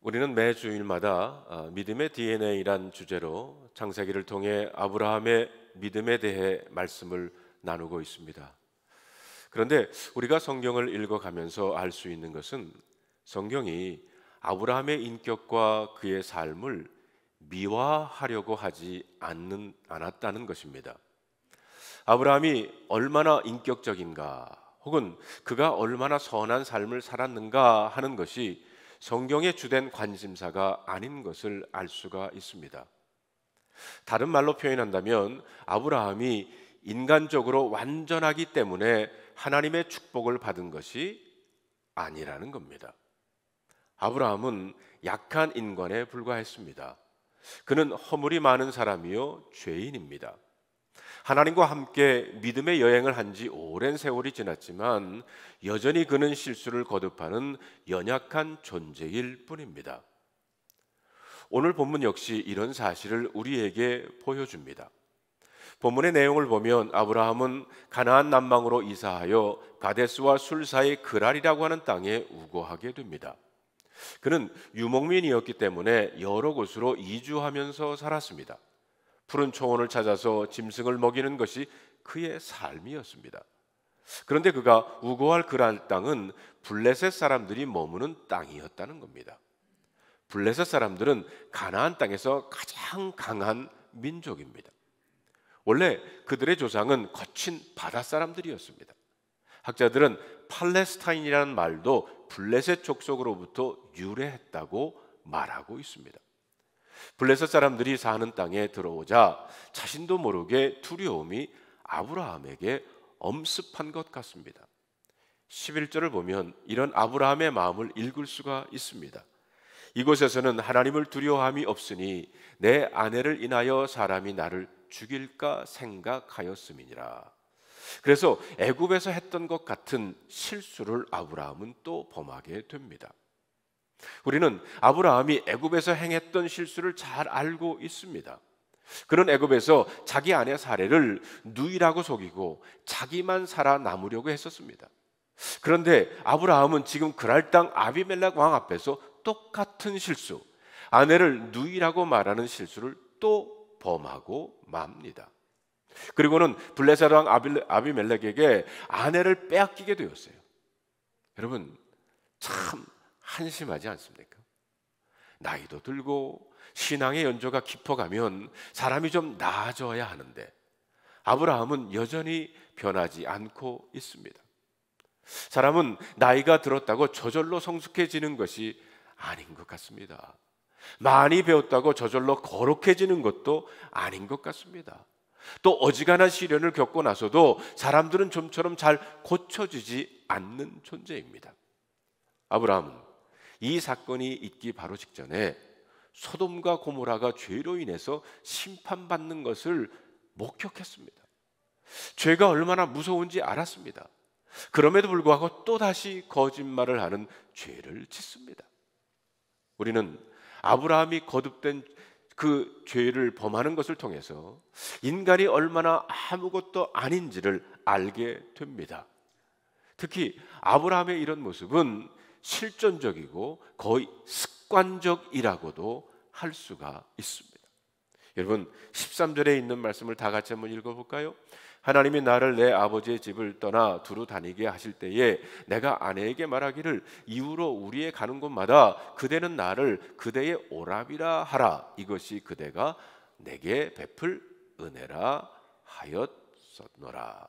우리는 매 주일마다 믿음의 DNA란 주제로 창세기를 통해 아브라함의 믿음에 대해 말씀을 나누고 있습니다. 그런데 우리가 성경을 읽어가면서 알 수 있는 것은 성경이 아브라함의 인격과 그의 삶을 미화하려고 하지 않았다는 것입니다. 아브라함이 얼마나 인격적인가, 혹은 그가 얼마나 선한 삶을 살았는가 하는 것이 성경의 주된 관심사가 아닌 것을 알 수가 있습니다. 다른 말로 표현한다면 아브라함이 인간적으로 완전하기 때문에 하나님의 축복을 받은 것이 아니라는 겁니다. 아브라함은 약한 인간에 불과했습니다. 그는 허물이 많은 사람이요 죄인입니다. 하나님과 함께 믿음의 여행을 한 지 오랜 세월이 지났지만 여전히 그는 실수를 거듭하는 연약한 존재일 뿐입니다. 오늘 본문 역시 이런 사실을 우리에게 보여줍니다. 본문의 내용을 보면 아브라함은 가나안 남방으로 이사하여 가데스와 술 사이 그랄이라고 하는 땅에 우거하게 됩니다. 그는 유목민이었기 때문에 여러 곳으로 이주하면서 살았습니다. 푸른 초원을 찾아서 짐승을 먹이는 것이 그의 삶이었습니다. 그런데 그가 우거할 그랄 땅은 블레셋 사람들이 머무는 땅이었다는 겁니다. 블레셋 사람들은 가나안 땅에서 가장 강한 민족입니다. 원래 그들의 조상은 거친 바다 사람들이었습니다. 학자들은 팔레스타인이라는 말도 블레셋 족속으로부터 유래했다고 말하고 있습니다. 블레셋 사람들이 사는 땅에 들어오자 자신도 모르게 두려움이 아브라함에게 엄습한 것 같습니다. 11절을 보면 이런 아브라함의 마음을 읽을 수가 있습니다. 이곳에서는 하나님을 두려워함이 없으니 내 아내를 인하여 사람이 나를 죽일까 생각하였음이니라. 그래서 애굽에서 했던 것 같은 실수를 아브라함은 또 범하게 됩니다. 우리는 아브라함이 애굽에서 행했던 실수를 잘 알고 있습니다. 그는 애굽에서 자기 아내 사례를 누이라고 속이고 자기만 살아남으려고 했었습니다. 그런데 아브라함은 지금 그랄 땅 아비멜렉 왕 앞에서 똑같은 실수, 아내를 누이라고 말하는 실수를 또 범하고 맙니다. 그리고는 블레셋 왕 아비멜렉에게 아내를 빼앗기게 되었어요. 여러분, 참 한심하지 않습니까? 나이도 들고 신앙의 연조가 깊어가면 사람이 좀 나아져야 하는데 아브라함은 여전히 변하지 않고 있습니다. 사람은 나이가 들었다고 저절로 성숙해지는 것이 아닌 것 같습니다. 많이 배웠다고 저절로 거룩해지는 것도 아닌 것 같습니다. 또 어지간한 시련을 겪고 나서도 사람들은 좀처럼 잘 고쳐지지 않는 존재입니다. 아브라함은 이 사건이 있기 바로 직전에 소돔과 고모라가 죄로 인해서 심판받는 것을 목격했습니다. 죄가 얼마나 무서운지 알았습니다. 그럼에도 불구하고 또다시 거짓말을 하는 죄를 짓습니다. 우리는 아브라함이 거듭된 그 죄를 범하는 것을 통해서 인간이 얼마나 아무것도 아닌지를 알게 됩니다. 특히 아브라함의 이런 모습은 실존적이고 거의 습관적이라고도 할 수가 있습니다. 여러분, 13절에 있는 말씀을 다 같이 한번 읽어볼까요? 하나님이 나를 내 아버지의 집을 떠나 두루 다니게 하실 때에 내가 아내에게 말하기를 이후로 우리의 가는 곳마다 그대는 나를 그대의 오라비라 하라. 이것이 그대가 내게 베풀 은혜라 하였었노라.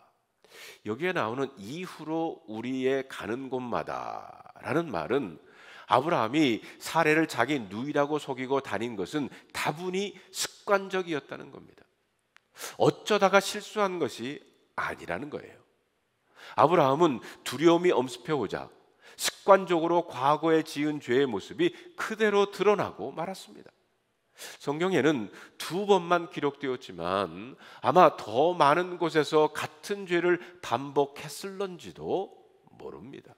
여기에 나오는 이후로 우리의 가는 곳마다 라는 말은 아브라함이 사례를 자기 누이라고 속이고 다닌 것은 다분히 습관적이었다는 겁니다. 어쩌다가 실수한 것이 아니라는 거예요. 아브라함은 두려움이 엄습해오자 습관적으로 과거에 지은 죄의 모습이 그대로 드러나고 말았습니다. 성경에는 2번만 기록되었지만 아마 더 많은 곳에서 같은 죄를 반복했을런지도 모릅니다.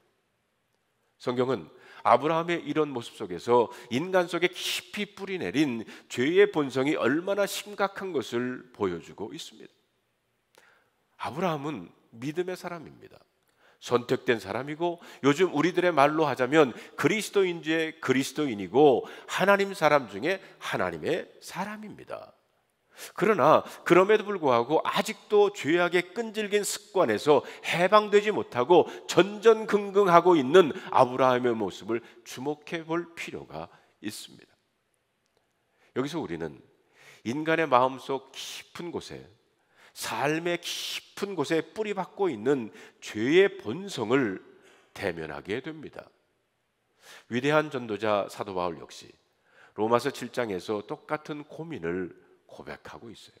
성경은 아브라함의 이런 모습 속에서 인간 속에 깊이 뿌리내린 죄의 본성이 얼마나 심각한 것을 보여주고 있습니다. 아브라함은 믿음의 사람입니다. 선택된 사람이고 요즘 우리들의 말로 하자면 그리스도인 중에 그리스도인이고 하나님 사람 중에 하나님의 사람입니다. 그러나 그럼에도 불구하고 아직도 죄악의 끈질긴 습관에서 해방되지 못하고 전전긍긍하고 있는 아브라함의 모습을 주목해 볼 필요가 있습니다. 여기서 우리는 인간의 마음속 깊은 곳에, 삶의 깊은 곳에 뿌리박고 있는 죄의 본성을 대면하게 됩니다. 위대한 전도자 사도 바울 역시 로마서 7장에서 똑같은 고민을 고백하고 있어요.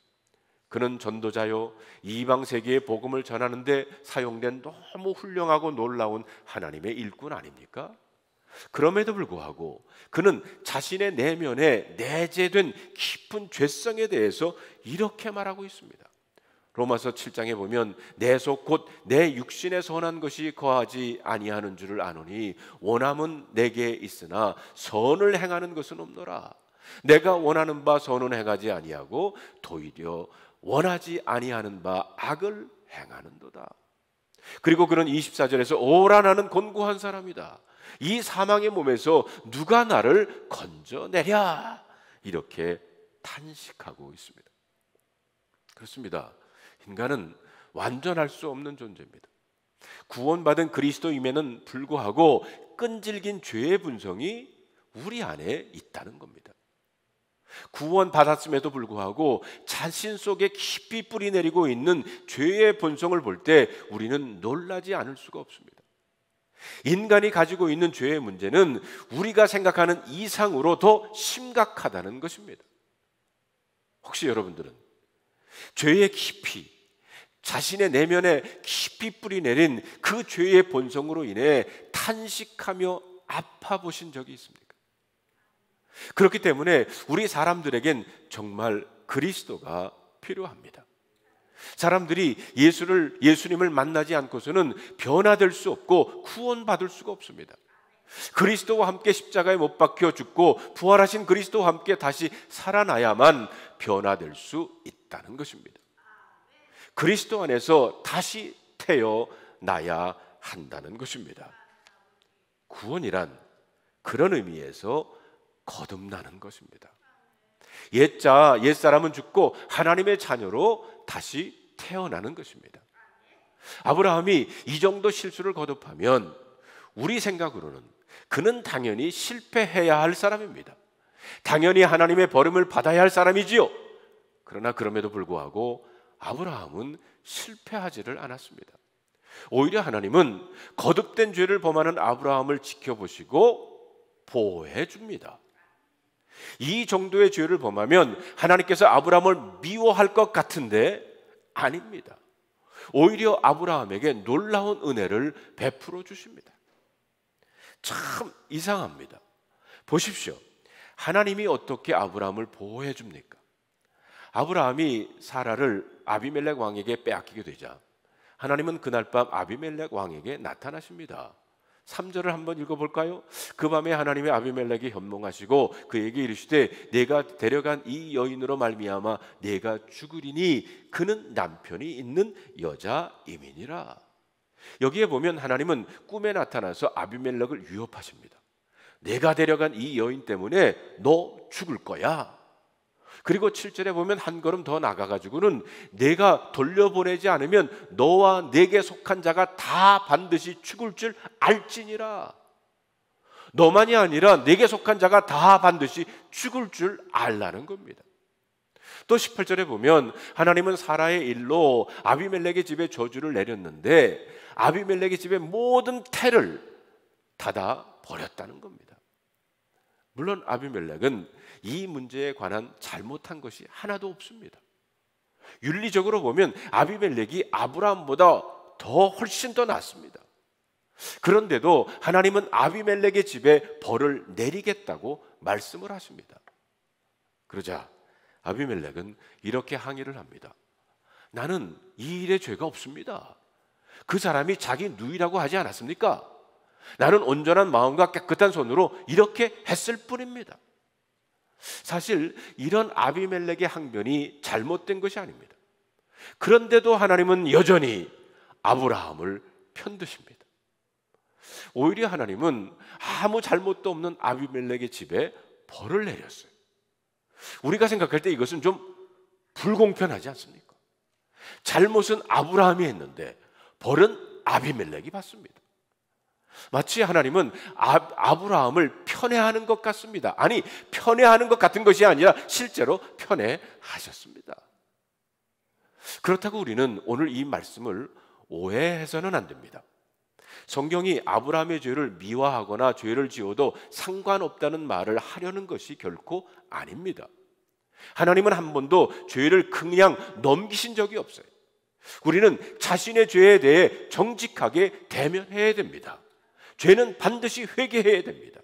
그는 전도자요, 이방 세계의 복음을 전하는데 사용된 너무 훌륭하고 놀라운 하나님의 일꾼 아닙니까? 그럼에도 불구하고 그는 자신의 내면에 내재된 깊은 죄성에 대해서 이렇게 말하고 있습니다. 로마서 7장에 보면 내 속 곧 내 육신에 선한 것이 거하지 아니하는 줄을 아노니 원함은 내게 있으나 선을 행하는 것은 없노라. 내가 원하는 바 선은 행하지 아니하고 도리어 원하지 아니하는 바 악을 행하는도다. 그리고 그는 24절에서 오라 나는 곤고한 사람이다. 이 사망의 몸에서 누가 나를 건져내랴. 이렇게 탄식하고 있습니다. 그렇습니다. 인간은 완전할 수 없는 존재입니다. 구원받은 그리스도임에는 불구하고 끈질긴 죄의 분성이 우리 안에 있다는 겁니다. 구원받았음에도 불구하고 자신 속에 깊이 뿌리내리고 있는 죄의 본성을 볼 때 우리는 놀라지 않을 수가 없습니다. 인간이 가지고 있는 죄의 문제는 우리가 생각하는 이상으로 더 심각하다는 것입니다. 혹시 여러분들은 죄의 깊이, 자신의 내면에 깊이 뿌리내린 그 죄의 본성으로 인해 탄식하며 아파 보신 적이 있습니까? 그렇기 때문에 우리 사람들에겐 정말 그리스도가 필요합니다. 사람들이 예수님을 만나지 않고서는 변화될 수 없고 구원받을 수가 없습니다. 그리스도와 함께 십자가에 못 박혀 죽고 부활하신 그리스도와 함께 다시 살아나야만 변화될 수 있다는 것입니다. 그리스도 안에서 다시 태어나야 한다는 것입니다. 구원이란 그런 의미에서 거듭나는 것입니다. 옛사람은 죽고 하나님의 자녀로 다시 태어나는 것입니다. 아브라함이 이 정도 실수를 거듭하면 우리 생각으로는 그는 당연히 실패해야 할 사람입니다. 당연히 하나님의 버림을 받아야 할 사람이지요. 그러나 그럼에도 불구하고 아브라함은 실패하지를 않았습니다. 오히려 하나님은 거듭된 죄를 범하는 아브라함을 지켜보시고 보호해 줍니다. 이 정도의 죄를 범하면 하나님께서 아브라함을 미워할 것 같은데 아닙니다. 오히려 아브라함에게 놀라운 은혜를 베풀어 주십니다. 참 이상합니다. 보십시오. 하나님이 어떻게 아브라함을 보호해 줍니까? 아브라함이 사라를 아비멜렉 왕에게 빼앗기게 되자 하나님은 그날 밤 아비멜렉 왕에게 나타나십니다. 3절을 한번 읽어볼까요? 그 밤에 하나님의 아비멜렉이 현몽하시고 그에게 이르시되 내가 데려간 이 여인으로 말미암아 내가 죽으리니 그는 남편이 있는 여자임이니라. 여기에 보면 하나님은 꿈에 나타나서 아비멜렉을 위협하십니다. 내가 데려간 이 여인 때문에 너 죽을 거야. 그리고 7절에 보면 한 걸음 더 나가가지고는 내가 돌려보내지 않으면 너와 내게 속한 자가 다 반드시 죽을 줄 알지니라. 너만이 아니라 내게 속한 자가 다 반드시 죽을 줄 알라는 겁니다. 또 18절에 보면 하나님은 사라의 일로 아비멜렉의 집에 저주를 내렸는데 아비멜렉의 집의 모든 태를 닫아 버렸다는 겁니다. 물론 아비멜렉은 이 문제에 관한 잘못한 것이 하나도 없습니다. 윤리적으로 보면 아비멜렉이 아브라함보다 훨씬 더 낫습니다. 그런데도 하나님은 아비멜렉의 집에 벌을 내리겠다고 말씀을 하십니다. 그러자 아비멜렉은 이렇게 항의를 합니다. 나는 이 일에 죄가 없습니다. 그 사람이 자기 누이라고 하지 않았습니까? 나는 온전한 마음과 깨끗한 손으로 이렇게 했을 뿐입니다. 사실 이런 아비멜렉의 항변이 잘못된 것이 아닙니다. 그런데도 하나님은 여전히 아브라함을 편드십니다. 오히려 하나님은 아무 잘못도 없는 아비멜렉의 집에 벌을 내렸어요. 우리가 생각할 때 이것은 좀 불공평하지 않습니까? 잘못은 아브라함이 했는데 벌은 아비멜렉이 받습니다. 마치 하나님은 아브라함을 편애하는 것 같습니다. 아니, 편애하는 것 같은 것이 아니라 실제로 편애하셨습니다. 그렇다고 우리는 오늘 이 말씀을 오해해서는 안 됩니다. 성경이 아브라함의 죄를 미화하거나 죄를 지어도 상관없다는 말을 하려는 것이 결코 아닙니다. 하나님은 한 번도 죄를 그냥 넘기신 적이 없어요. 우리는 자신의 죄에 대해 정직하게 대면해야 됩니다. 죄는 반드시 회개해야 됩니다.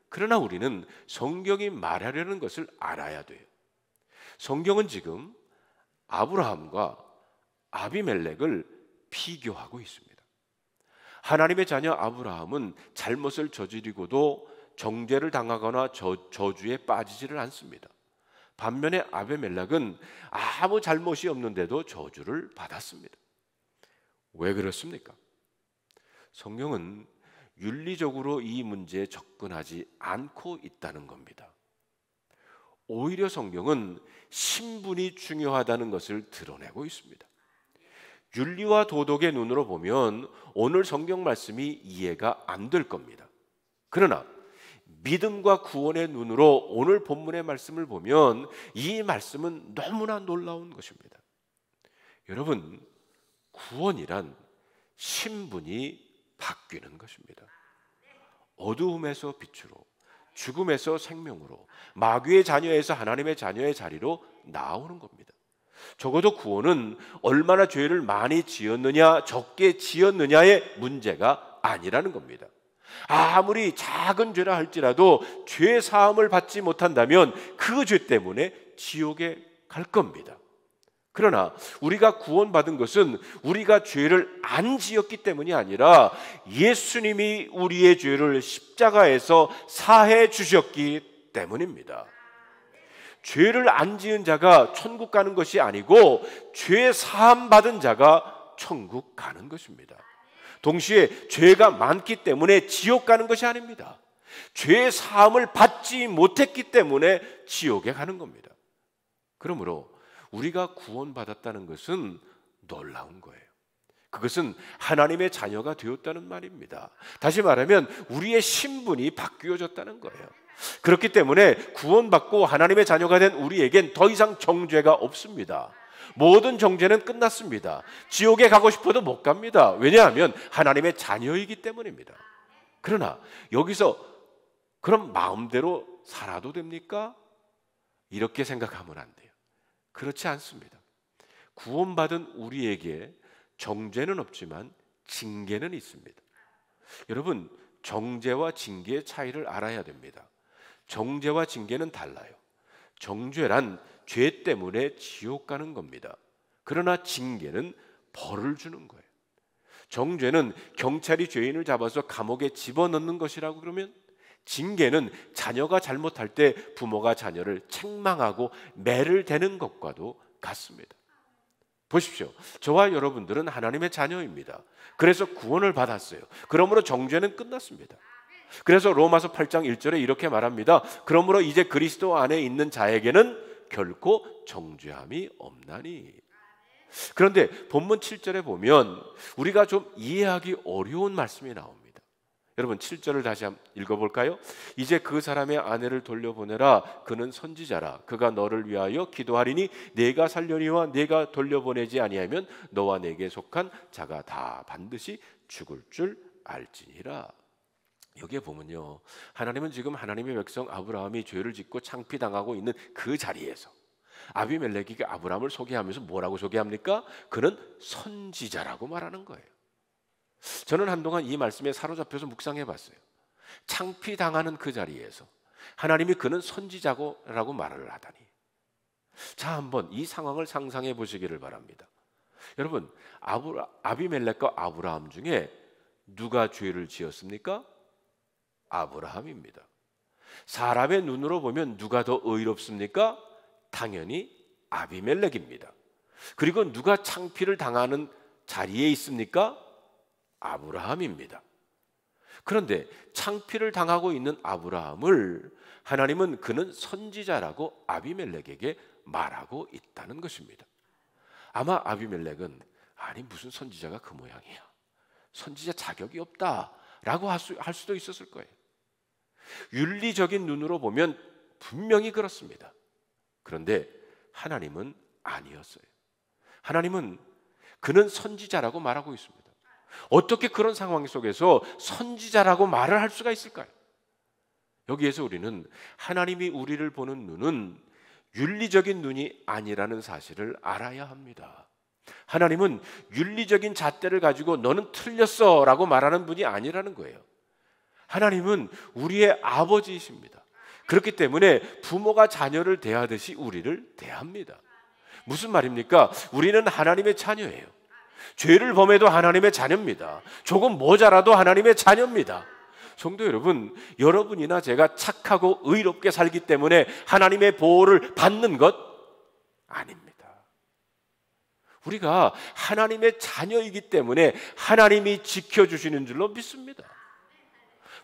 그러나 우리는 성경이 말하려는 것을 알아야 돼요. 성경은 지금 아브라함과 아비멜렉을 비교하고 있습니다. 하나님의 자녀 아브라함은 잘못을 저지르고도 정죄를 당하거나 저주에 빠지지를 않습니다. 반면에 아비멜렉은 아무 잘못이 없는데도 저주를 받았습니다. 왜 그렇습니까? 성경은 윤리적으로 이 문제에 접근하지 않고 있다는 겁니다. 오히려 성경은 신분이 중요하다는 것을 드러내고 있습니다. 윤리와 도덕의 눈으로 보면 오늘 성경 말씀이 이해가 안 될 겁니다. 그러나 믿음과 구원의 눈으로 오늘 본문의 말씀을 보면 이 말씀은 너무나 놀라운 것입니다. 여러분, 구원이란 신분이 바뀌는 것입니다. 어두움에서 빛으로, 죽음에서 생명으로, 마귀의 자녀에서 하나님의 자녀의 자리로 나오는 겁니다. 적어도 구원은 얼마나 죄를 많이 지었느냐 적게 지었느냐의 문제가 아니라는 겁니다. 아무리 작은 죄라 할지라도 죄 사함을 받지 못한다면 그 죄 때문에 지옥에 갈 겁니다. 그러나 우리가 구원받은 것은 우리가 죄를 안 지었기 때문이 아니라 예수님이 우리의 죄를 십자가에서 사해 주셨기 때문입니다. 죄를 안 지은 자가 천국 가는 것이 아니고 죄 사함 받은 자가 천국 가는 것입니다. 동시에 죄가 많기 때문에 지옥 가는 것이 아닙니다. 죄 사함을 받지 못했기 때문에 지옥에 가는 겁니다. 그러므로 우리가 구원받았다는 것은 놀라운 거예요. 그것은 하나님의 자녀가 되었다는 말입니다. 다시 말하면 우리의 신분이 바뀌어졌다는 거예요. 그렇기 때문에 구원받고 하나님의 자녀가 된 우리에겐 더 이상 정죄가 없습니다. 모든 정죄는 끝났습니다. 지옥에 가고 싶어도 못 갑니다. 왜냐하면 하나님의 자녀이기 때문입니다. 그러나 여기서 그럼 마음대로 살아도 됩니까? 이렇게 생각하면 안 돼요. 그렇지 않습니다. 구원받은 우리에게 정죄는 없지만 징계는 있습니다. 여러분, 정죄와 징계의 차이를 알아야 됩니다. 정죄와 징계는 달라요. 정죄란 죄 때문에 지옥 가는 겁니다. 그러나 징계는 벌을 주는 거예요. 정죄는 경찰이 죄인을 잡아서 감옥에 집어넣는 것이라고 그러면, 징계는 자녀가 잘못할 때 부모가 자녀를 책망하고 매를 대는 것과도 같습니다. 보십시오. 저와 여러분들은 하나님의 자녀입니다. 그래서 구원을 받았어요. 그러므로 정죄는 끝났습니다. 그래서 로마서 8장 1절에 이렇게 말합니다. 그러므로 이제 그리스도 안에 있는 자에게는 결코 정죄함이 없나니. 그런데 본문 7절에 보면 우리가 좀 이해하기 어려운 말씀이 나옵니다. 여러분, 7절을 다시 한번 읽어볼까요? 이제 그 사람의 아내를 돌려보내라. 그는 선지자라. 그가 너를 위하여 기도하리니 네가 살려니와 네가 돌려보내지 아니하면 너와 내게 속한 자가 다 반드시 죽을 줄 알지니라. 여기에 보면요, 하나님은 지금 하나님의 백성 아브라함이 죄를 짓고 창피당하고 있는 그 자리에서 아비멜렉이 아브라함을 소개하면서 뭐라고 소개합니까? 그는 선지자라고 말하는 거예요. 저는 한동안 이 말씀에 사로잡혀서 묵상해 봤어요. 창피당하는 그 자리에서 하나님이 그는 선지자라고 말을 하다니. 자, 한번 이 상황을 상상해 보시기를 바랍니다. 여러분, 아비멜렉과 아브라함 중에 누가 죄를 지었습니까? 아브라함입니다. 사람의 눈으로 보면 누가 더 의롭습니까? 당연히 아비멜렉입니다. 그리고 누가 창피를 당하는 자리에 있습니까? 아브라함입니다. 그런데 창피를 당하고 있는 아브라함을 하나님은 그는 선지자라고 아비멜렉에게 말하고 있다는 것입니다. 아마 아비멜렉은 아니 무슨 선지자가 그 모양이야, 선지자 자격이 없다라고 할 수도 있었을 거예요. 윤리적인 눈으로 보면 분명히 그렇습니다. 그런데 하나님은 아니었어요. 하나님은 그는 선지자라고 말하고 있습니다. 어떻게 그런 상황 속에서 선지자라고 말을 할 수가 있을까요? 여기에서 우리는 하나님이 우리를 보는 눈은 윤리적인 눈이 아니라는 사실을 알아야 합니다. 하나님은 윤리적인 잣대를 가지고 너는 틀렸어 라고 말하는 분이 아니라는 거예요. 하나님은 우리의 아버지이십니다. 그렇기 때문에 부모가 자녀를 대하듯이 우리를 대합니다. 무슨 말입니까? 우리는 하나님의 자녀예요. 죄를 범해도 하나님의 자녀입니다. 조금 모자라도 하나님의 자녀입니다. 성도 여러분, 여러분이나 제가 착하고 의롭게 살기 때문에 하나님의 보호를 받는 것 아닙니다. 우리가 하나님의 자녀이기 때문에 하나님이 지켜주시는 줄로 믿습니다.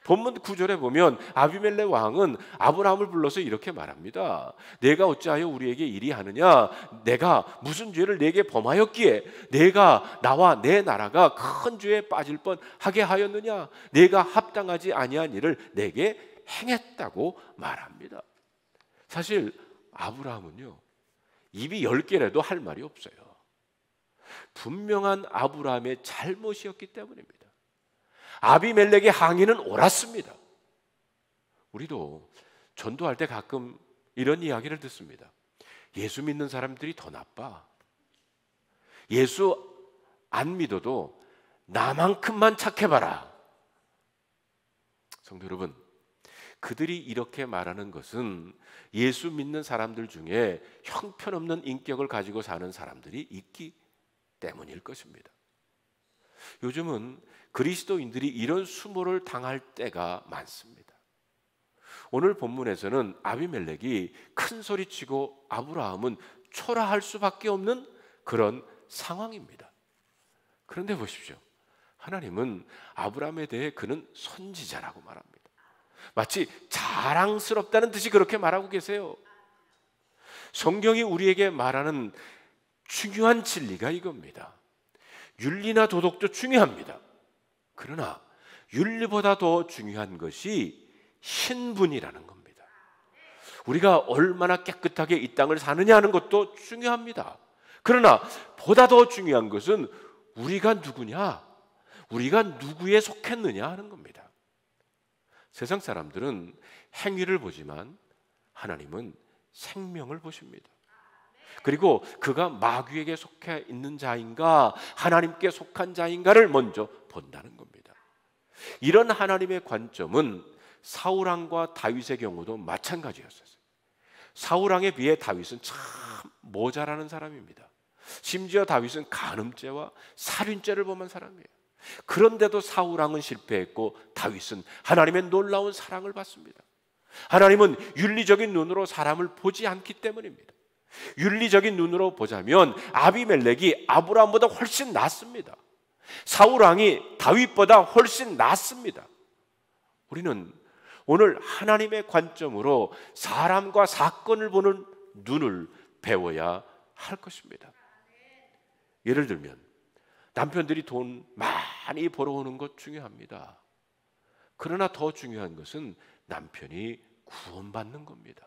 본문 9절에 보면 아비멜렉 왕은 아브라함을 불러서 이렇게 말합니다. 내가 어찌하여 우리에게 이리 하느냐? 내가 무슨 죄를 내게 범하였기에 내가 나와 내 나라가 큰 죄에 빠질 뻔하게 하였느냐? 내가 합당하지 아니한 일을 내게 행했다고 말합니다. 사실 아브라함은요, 입이 10개라도 할 말이 없어요. 분명한 아브라함의 잘못이었기 때문입니다. 아비멜렉의 항의는 옳았습니다. 우리도 전도할 때 가끔 이런 이야기를 듣습니다. 예수 믿는 사람들이 더 나빠. 예수 안 믿어도 나만큼만 착해봐라. 성도 여러분, 그들이 이렇게 말하는 것은 예수 믿는 사람들 중에 형편없는 인격을 가지고 사는 사람들이 있기 때문일 것입니다. 요즘은 그리스도인들이 이런 수모를 당할 때가 많습니다. 오늘 본문에서는 아비멜렉이 큰 소리치고 아브라함은 초라할 수밖에 없는 그런 상황입니다. 그런데 보십시오. 하나님은 아브라함에 대해 그는 선지자라고 말합니다. 마치 자랑스럽다는 듯이 그렇게 말하고 계세요. 성경이 우리에게 말하는 중요한 진리가 이겁니다. 윤리나 도덕도 중요합니다. 그러나 윤리보다 더 중요한 것이 신분이라는 겁니다. 우리가 얼마나 깨끗하게 이 땅을 사느냐 하는 것도 중요합니다. 그러나 보다 더 중요한 것은 우리가 누구냐, 우리가 누구에 속했느냐 하는 겁니다. 세상 사람들은 행위를 보지만 하나님은 생명을 보십니다. 그리고 그가 마귀에게 속해 있는 자인가 하나님께 속한 자인가를 먼저 본다는 겁니다. 이런 하나님의 관점은 사울왕과 다윗의 경우도 마찬가지였어요. 사울왕에 비해 다윗은 참 모자라는 사람입니다. 심지어 다윗은 간음죄와 살인죄를 범한 사람이에요. 그런데도 사울왕은 실패했고 다윗은 하나님의 놀라운 사랑을 받습니다. 하나님은 윤리적인 눈으로 사람을 보지 않기 때문입니다. 윤리적인 눈으로 보자면 아비멜렉이 아브라함보다 훨씬 낫습니다. 사울왕이 다윗보다 훨씬 낫습니다. 우리는 오늘 하나님의 관점으로 사람과 사건을 보는 눈을 배워야 할 것입니다. 예를 들면 남편들이 돈 많이 벌어오는 것 중요합니다. 그러나 더 중요한 것은 남편이 구원받는 겁니다.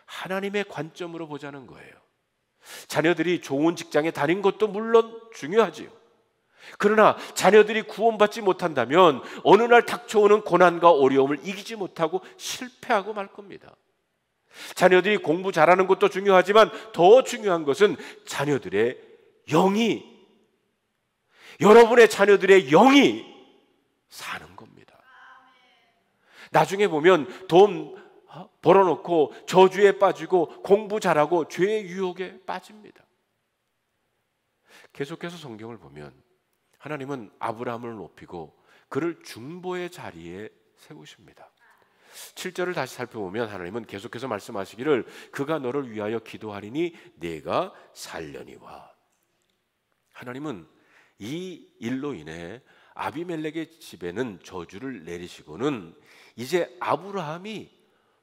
하나님의 관점으로 보자는 거예요. 자녀들이 좋은 직장에 다닌 것도 물론 중요하지요. 그러나 자녀들이 구원받지 못한다면 어느 날 닥쳐오는 고난과 어려움을 이기지 못하고 실패하고 말 겁니다. 자녀들이 공부 잘하는 것도 중요하지만 더 중요한 것은 자녀들의 영이, 여러분의 자녀들의 영이 사는 겁니다. 나중에 보면 돈 벌어놓고 저주에 빠지고 공부 잘하고 죄의 유혹에 빠집니다. 계속해서 성경을 보면 하나님은 아브라함을 높이고 그를 중보의 자리에 세우십니다. 7절을 다시 살펴보면 하나님은 계속해서 말씀하시기를 그가 너를 위하여 기도하리니 네가 살려니와. 하나님은 이 일로 인해 아비멜렉의 집에는 저주를 내리시고는 이제 아브라함이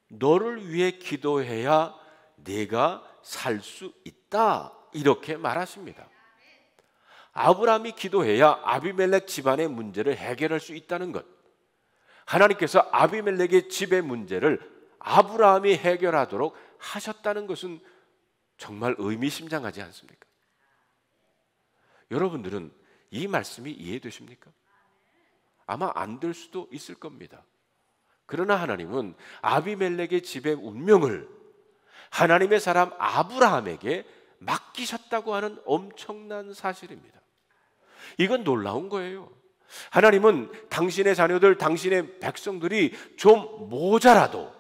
너를 위해 기도해야 네가 살 수 있다, 이렇게 말하십니다. 아브라함이 기도해야 아비멜렉 집안의 문제를 해결할 수 있다는 것, 하나님께서 아비멜렉의 집의 문제를 아브라함이 해결하도록 하셨다는 것은 정말 의미심장하지 않습니까? 여러분들은 이 말씀이 이해되십니까? 아마 안 될 수도 있을 겁니다. 그러나 하나님은 아비멜렉의 집의 운명을 하나님의 사람 아브라함에게 맡기셨다고 하는 엄청난 사실입니다. 이건 놀라운 거예요. 하나님은 당신의 자녀들, 당신의 백성들이 좀 모자라도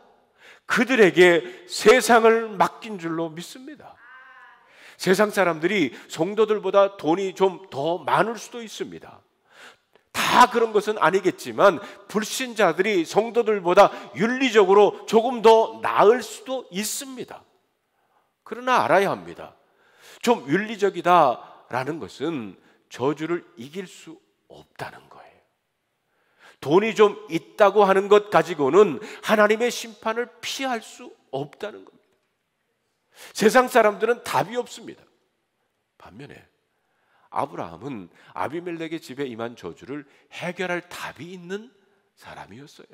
그들에게 세상을 맡긴 줄로 믿습니다. 세상 사람들이 성도들보다 돈이 좀 더 많을 수도 있습니다. 다 그런 것은 아니겠지만 불신자들이 성도들보다 윤리적으로 조금 더 나을 수도 있습니다. 그러나 알아야 합니다. 좀 윤리적이다라는 것은 저주를 이길 수 없다는 거예요. 돈이 좀 있다고 하는 것 가지고는 하나님의 심판을 피할 수 없다는 겁니다. 세상 사람들은 답이 없습니다. 반면에 아브라함은 아비멜렉의 집에 임한 저주를 해결할 답이 있는 사람이었어요.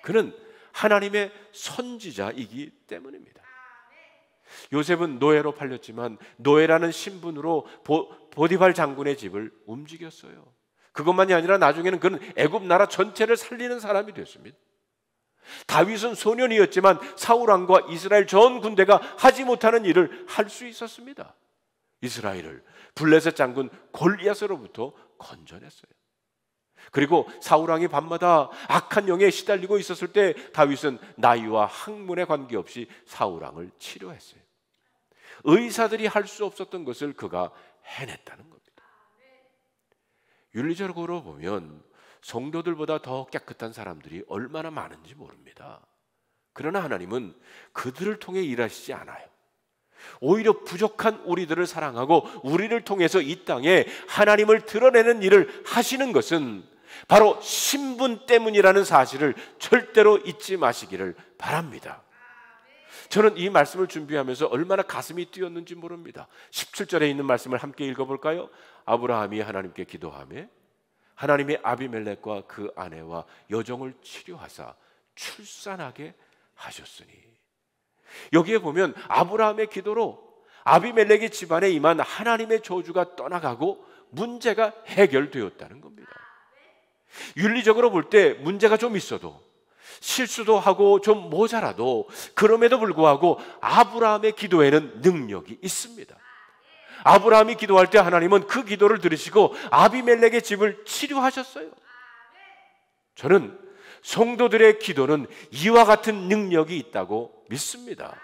그는 하나님의 선지자이기 때문입니다. 요셉은 노예로 팔렸지만 노예라는 신분으로 보디발 장군의 집을 움직였어요. 그것만이 아니라 나중에는 그는 애굽 나라 전체를 살리는 사람이 됐습니다. 다윗은 소년이었지만 사울 왕과 이스라엘 전 군대가 하지 못하는 일을 할 수 있었습니다. 이스라엘을 블레셋 장군 골리앗으로부터 건져냈어요. 그리고 사울 왕이 밤마다 악한 영에 시달리고 있었을 때 다윗은 나이와 학문에 관계없이 사울 왕을 치료했어요. 의사들이 할 수 없었던 것을 그가 해냈다는 겁니다. 윤리적으로 보면 성도들보다 더 깨끗한 사람들이 얼마나 많은지 모릅니다. 그러나 하나님은 그들을 통해 일하시지 않아요. 오히려 부족한 우리들을 사랑하고 우리를 통해서 이 땅에 하나님을 드러내는 일을 하시는 것은 바로 신분 때문이라는 사실을 절대로 잊지 마시기를 바랍니다. 저는 이 말씀을 준비하면서 얼마나 가슴이 뛰었는지 모릅니다. 17절에 있는 말씀을 함께 읽어볼까요? 아브라함이 하나님께 기도하며 하나님이 아비멜렉과 그 아내와 여종을 치료하사 출산하게 하셨으니. 여기에 보면 아브라함의 기도로 아비멜렉의 집안에 임한 하나님의 저주가 떠나가고 문제가 해결되었다는 겁니다. 윤리적으로 볼 때 문제가 좀 있어도, 실수도 하고 좀 모자라도, 그럼에도 불구하고 아브라함의 기도에는 능력이 있습니다. 아브라함이 기도할 때 하나님은 그 기도를 들으시고 아비멜렉의 집을 치료하셨어요. 저는 성도들의 기도는 이와 같은 능력이 있다고 믿습니다.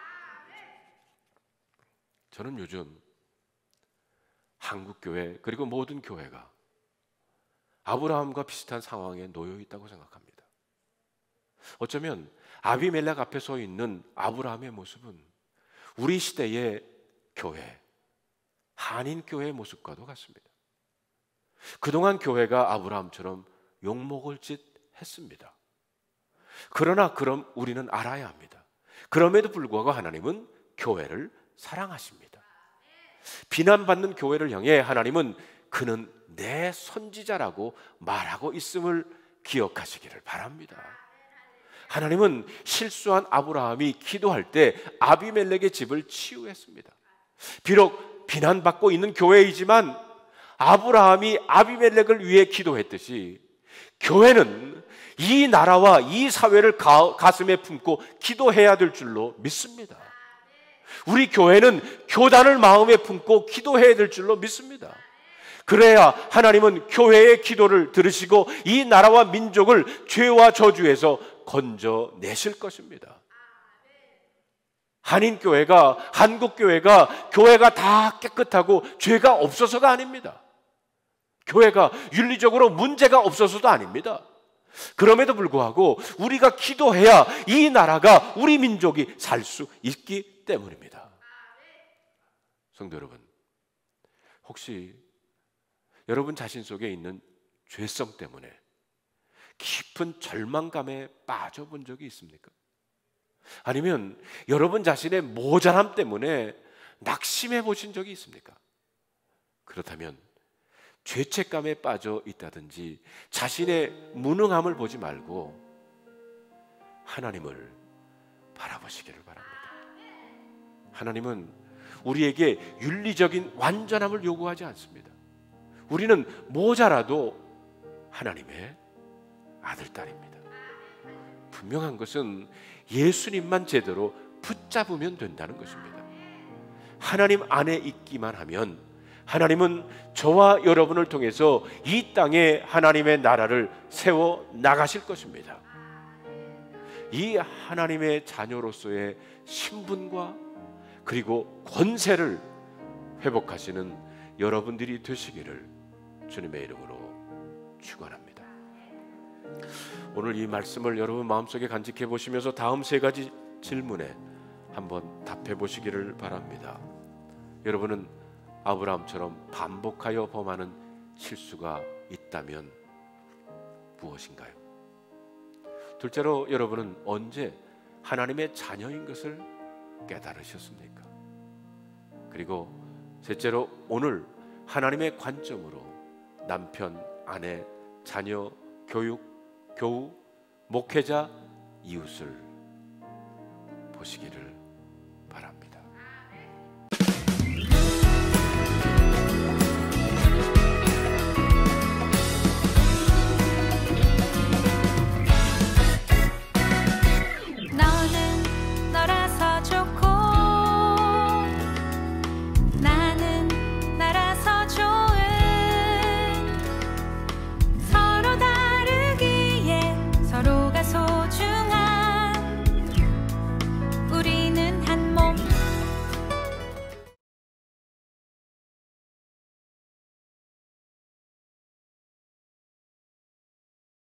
저는 요즘 한국교회 그리고 모든 교회가 아브라함과 비슷한 상황에 놓여 있다고 생각합니다. 어쩌면 아비멜렉 앞에 서 있는 아브라함의 모습은 우리 시대의 교회, 한인교회의 모습과도 같습니다. 그동안 교회가 아브라함처럼 욕먹을 짓 했습니다. 그러나 그럼 우리는 알아야 합니다. 그럼에도 불구하고 하나님은 교회를 사랑하십니다. 비난받는 교회를 향해 하나님은 그는 내 선지자라고 말하고 있음을 기억하시기를 바랍니다. 하나님은 실수한 아브라함이 기도할 때 아비멜렉의 집을 치유했습니다. 비록 비난받고 있는 교회이지만 아브라함이 아비멜렉을 위해 기도했듯이 교회는 이 나라와 이 사회를 가슴에 품고 기도해야 될 줄로 믿습니다. 우리 교회는 교단을 마음에 품고 기도해야 될 줄로 믿습니다. 그래야 하나님은 교회의 기도를 들으시고 이 나라와 민족을 죄와 저주에서 건져내실 것입니다. 한인교회가, 한국교회가 교회가 다 깨끗하고 죄가 없어서가 아닙니다. 교회가 윤리적으로 문제가 없어서도 아닙니다. 그럼에도 불구하고 우리가 기도해야 이 나라가, 우리 민족이 살 수 있기 때문입니다. 성도 여러분, 혹시 여러분 자신 속에 있는 죄성 때문에 깊은 절망감에 빠져본 적이 있습니까? 아니면 여러분 자신의 모자람 때문에 낙심해 보신 적이 있습니까? 그렇다면 죄책감에 빠져 있다든지 자신의 무능함을 보지 말고 하나님을 바라보시기를 바랍니다. 하나님은 우리에게 윤리적인 완전함을 요구하지 않습니다. 우리는 모자라도 하나님의 아들, 딸입니다. 분명한 것은 예수님만 제대로 붙잡으면 된다는 것입니다. 하나님 안에 있기만 하면 하나님은 저와 여러분을 통해서 이 땅에 하나님의 나라를 세워 나가실 것입니다. 이 하나님의 자녀로서의 신분과 그리고 권세를 회복하시는 여러분들이 되시기를 주님의 이름으로 축원합니다. 오늘 이 말씀을 여러분 마음속에 간직해 보시면서 다음 세 가지 질문에 한번 답해 보시기를 바랍니다. 여러분은 아브라함처럼 반복하여 범하는 실수가 있다면 무엇인가요? 둘째로, 여러분은 언제 하나님의 자녀인 것을 깨달으셨습니까? 그리고 셋째로, 오늘 하나님의 관점으로 남편, 아내, 자녀, 교육, 교우, 목회자, 이웃을 보시기를 바랍니다.